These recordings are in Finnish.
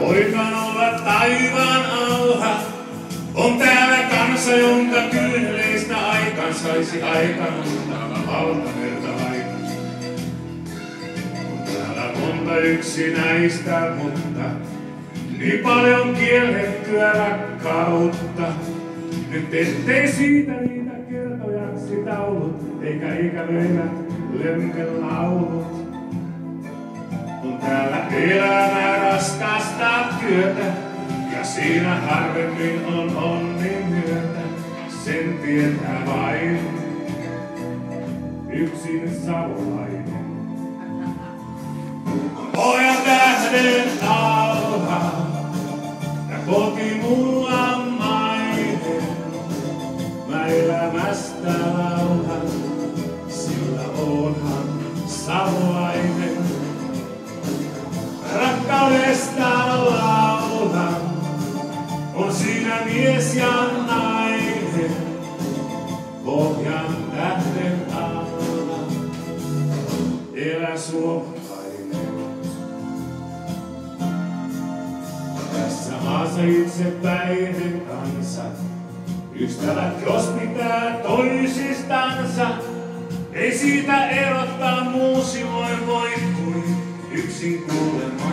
voikaan olla taivaan alha. On täällä kansa, jonka kyyneleistä aikaan saisi aikaan ottaa valtamerta aikaan. On täällä monta yksinäistä, mutta niin paljon kiellettyä rakkautta. Nyt ettei siitä niitä kertojaksi taulut, eikä ikävöivät lömpelaulut. On täällä elämä raskasta työtä, ja siinä harvemmin on onni myötä. Sen tietää vain yksin savolainen. Pojan tähden alha, ja koti mulla mainen. Mä elämästä lauhan, sillä oonhan savolainen. Rakkaudesta lauhan, on siinä mies ja nainen. Pohjan tähden alla, elä suomalainen. Tässä maassa itsepäinen kansa. Ystävät jos pitää toisistansa, ei siitä erottaa muu silloin voi kuin yksin kuulemaan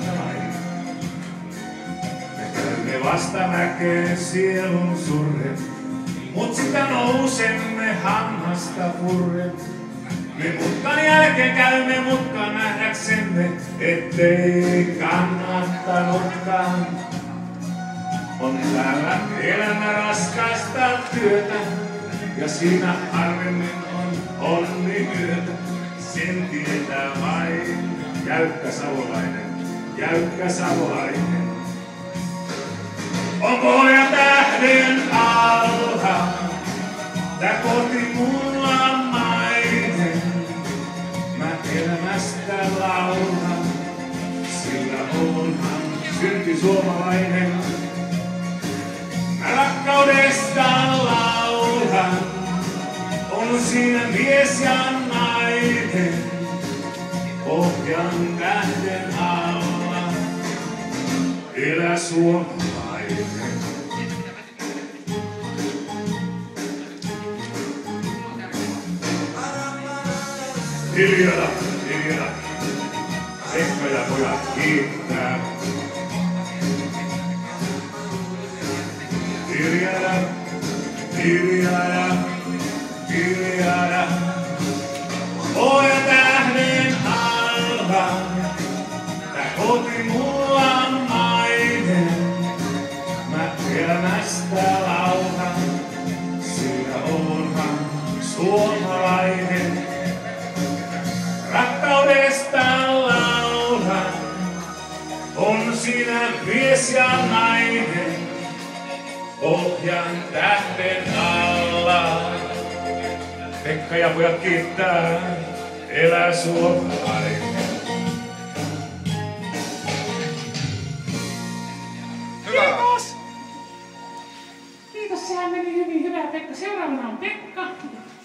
vain. Me käymme vastamäkeen sielun surren, mut sitä nousemme hammasta purren. Me mutkan jälkeen käymme mutkan nähdäksemme, ettei kannattanutkaan. On täällä elämä raskasta työtä, ja siinä harvemmin on onni myötä. Sen tietää vain jäykkä savolainen. On pojan tähden alha, tää koti mulla mainen. Mä elämästä laulan, sillä oonhan synti suomalainen. Mä rakkaudesta laulan, on siinä mies ja nainen. Pohjan tähden alla, elä suomalainen. Hiljaa, hiljaa. Pekka ja pojat kiittää. Hiljaa, hiljaa, hiljaa. Pojan tähden alha, tää koti mulla mainen. Mä elämästä lauhan, sillä oonhan suomalainen. Rakkaudesta lauhan, on siinä mies ja nainen. Pohjan tähden alla, Pekka ja pojat kiittää, elä suomalainen. Kiitos! Kiitos, sehän meni hyvin hyvä, Pekka. Seuraavana on Pekka.